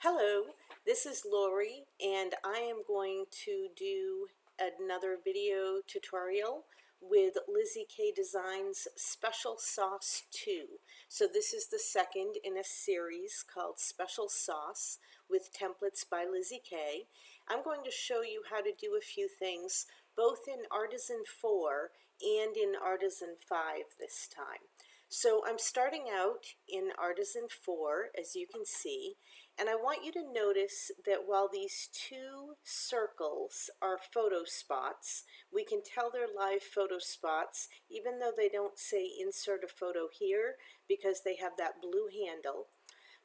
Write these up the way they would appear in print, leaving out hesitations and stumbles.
Hello, this is Lori, and I am going to do another video tutorial with LissyKay Designs Special Sauce 2. So this is the second in a series called Special Sauce with Templates by LissyKay. I'm going to show you how to do a few things both in Artisan 4 and in Artisan 5 this time. So I'm starting out in Artisan 4, as you can see, and I want you to notice that while these two circles are photo spots, we can tell they're live photo spots even though they don't say insert a photo here because they have that blue handle.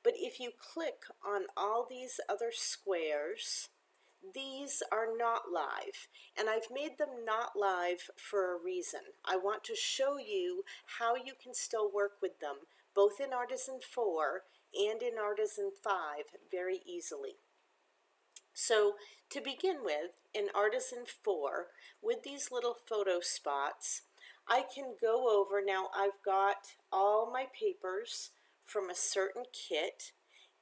But if you click on all these other squares, these are not live, and I've made them not live for a reason. I want to show you how you can still work with them, both in Artisan 4 and in Artisan 5 very easily. So to begin with, in Artisan 4, with these little photo spots, I can go over, now I've got all my papers from a certain kit,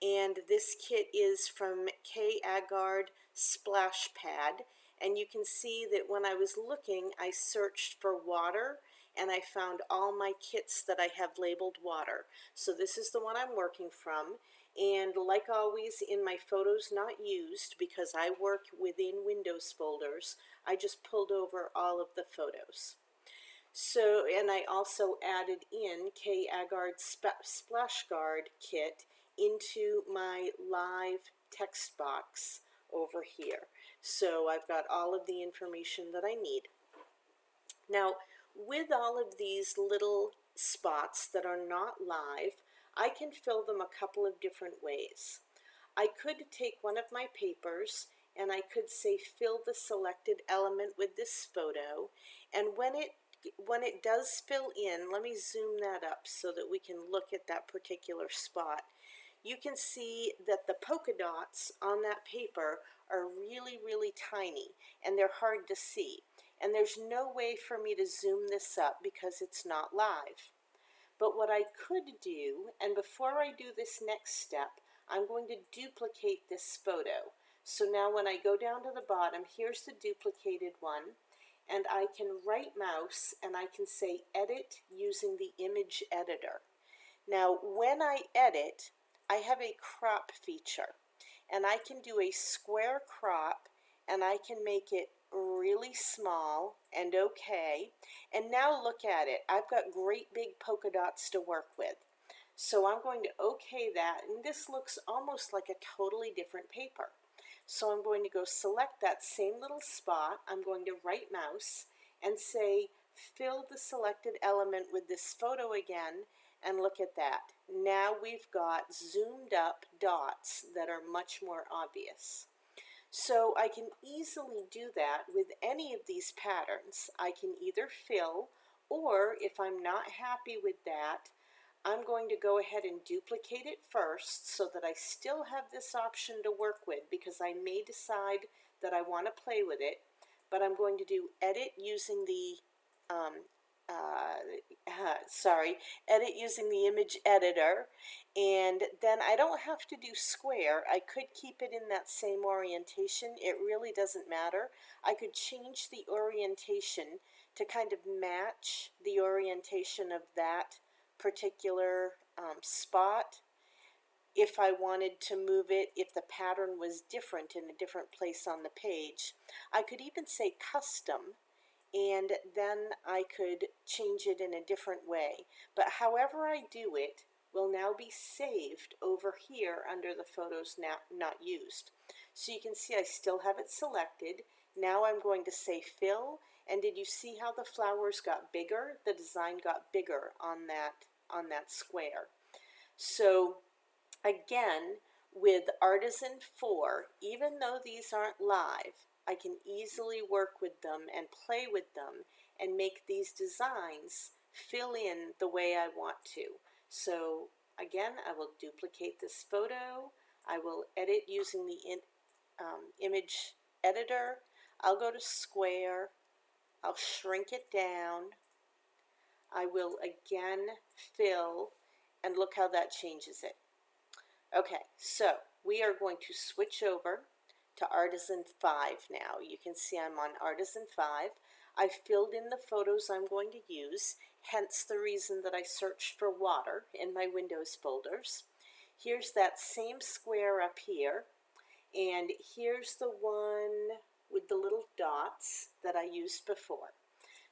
and this kit is from K. Agard Splash Pad, and you can see that when I was looking, I searched for water, and I found all my kits that I have labeled water. So this is the one I'm working from. And like always in my photos not used, because I work within Windows folders, I just pulled over all of the photos. So, and I also added in K. Agard Splash Guard kit into my live text box over here. So I've got all of the information that I need. Now, with all of these little spots that are not live, I can fill them a couple of different ways. I could take one of my papers and I could say fill the selected element with this photo, and when it does fill in, let me zoom that up so that we can look at that particular spot. You can see that the polka dots on that paper are really, really tiny and they're hard to see. And there's no way for me to zoom this up because it's not live. But what I could do, and before I do this next step, I'm going to duplicate this photo. So now when I go down to the bottom, here's the duplicated one, and I can right mouse and I can say edit using the image editor. Now when I edit, I have a crop feature, and I can do a square crop, and I can make it really small and okay. And now look at it. I've got great big polka dots to work with. So I'm going to okay that, and this looks almost like a totally different paper. So I'm going to go select that same little spot. I'm going to right mouse and say fill the selected element with this photo again, and look at that. Now we've got zoomed up dots that are much more obvious. So I can easily do that with any of these patterns. I can either fill, or if I'm not happy with that, I'm going to go ahead and duplicate it first so that I still have this option to work with, because I may decide that I want to play with it, but I'm going to do edit using the edit using the image editor, and then I don't have to do square. I could keep it in that same orientation. It really doesn't matter. I could change the orientation to kind of match the orientation of that particular spot if I wanted to move it, if the pattern was different in a different place on the page. I could even say custom, and then I could change it in a different way. But however I do it will now be saved over here under the photos now not used. So you can see I still have it selected. Now I'm going to say fill, and did you see how the flowers got bigger? The design got bigger on that square. So again, with Artisan 4, even though these aren't live, I can easily work with them and play with them and make these designs fill in the way I want to. So again, I will duplicate this photo. I will edit using the image editor. I'll go to square. I'll shrink it down. I will again fill, and look how that changes it. Okay, so we are going to switch over to Artisan 5 now. You can see I'm on Artisan 5. I filled in the photos I'm going to use, hence the reason that I searched for water in my Windows folders. Here's that same square up here, and here's the one with the little dots that I used before.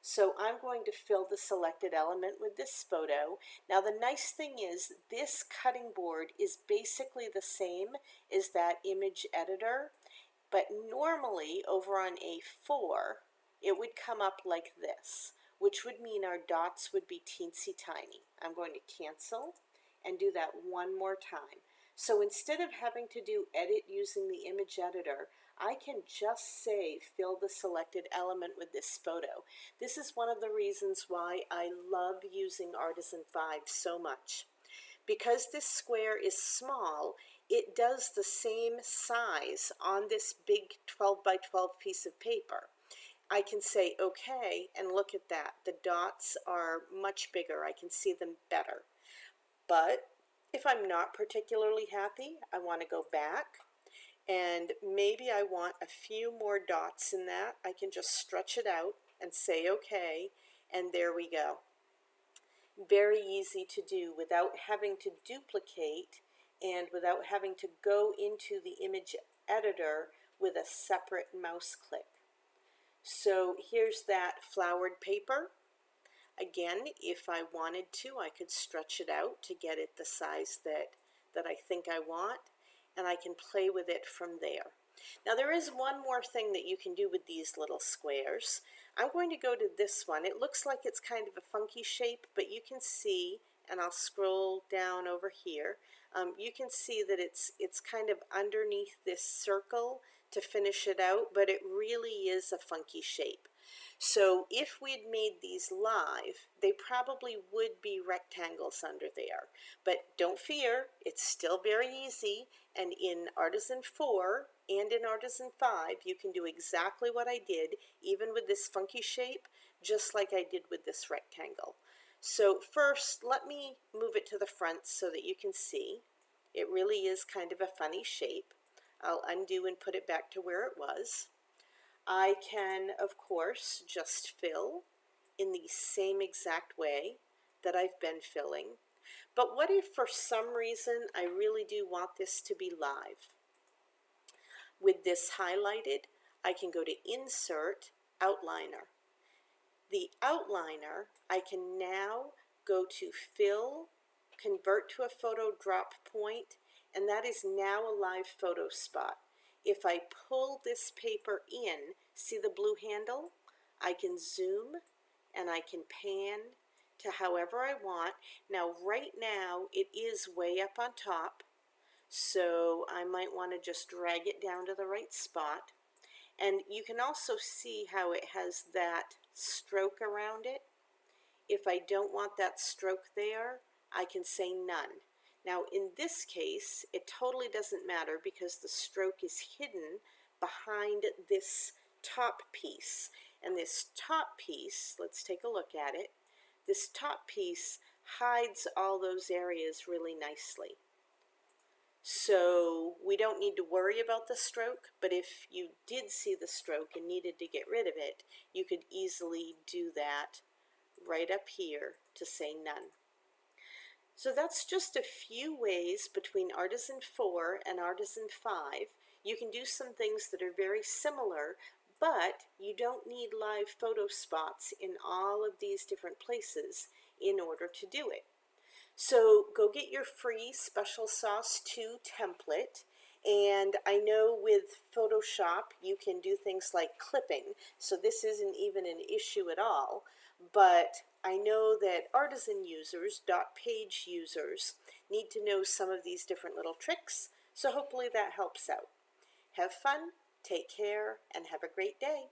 So I'm going to fill the selected element with this photo. Now the nice thing is this cutting board is basically the same as that image editor, but normally over on A4 it would come up like this, which would mean our dots would be teensy tiny. I'm going to cancel and do that one more time. So instead of having to do edit using the image editor, I can just say fill the selected element with this photo. This is one of the reasons why I love using Artisan 5 so much. Because this square is small, it does the same size on this big 12 by 12 piece of paper. I can say okay, and look at that. The dots are much bigger. I can see them better. But if I'm not particularly happy, I want to go back, and maybe I want a few more dots in that. I can just stretch it out and say okay, and there we go. Very easy to do without having to duplicate and without having to go into the image editor with a separate mouse click. So here's that flowered paper. Again, if I wanted to, I could stretch it out to get it the size that I think I want, and I can play with it from there. Now there is one more thing that you can do with these little squares. I'm going to go to this one. It looks like it's kind of a funky shape, but you can see, and I'll scroll down over here, you can see that it's kind of underneath this circle to finish it out, but it really is a funky shape. So if we'd made these live, they probably would be rectangles under there. But don't fear, it's still very easy, and in Artisan 4 and in Artisan 5 you can do exactly what I did, even with this funky shape, just like I did with this rectangle. So first, let me move it to the front so that you can see. It really is kind of a funny shape. I'll undo and put it back to where it was. I can, of course, just fill in the same exact way that I've been filling. But what if for some reason I really do want this to be live? With this highlighted, I can go to Insert, Outliner. The outliner, I can now go to Fill, Convert to a Photo Drop Point, and that is now a live photo spot. If I pull this paper in, see the blue handle? I can zoom and I can pan to however I want. Now right now it is way up on top, so I might want to just drag it down to the right spot. And you can also see how it has that stroke around it. If I don't want that stroke there, I can say none. Now in this case, it totally doesn't matter because the stroke is hidden behind this top piece. And this top piece, let's take a look at it, this top piece hides all those areas really nicely. So we don't need to worry about the stroke, but if you did see the stroke and needed to get rid of it, you could easily do that right up here to say none. So that's just a few ways between Artisan 4 and Artisan 5. You can do some things that are very similar, but you don't need live photo spots in all of these different places in order to do it. So go get your free SpecialSauce2 template. And I know with Photoshop you can do things like clipping, so this isn't even an issue at all. But I know that artisan users, .page users, need to know some of these different little tricks, so hopefully that helps out. Have fun, take care, and have a great day.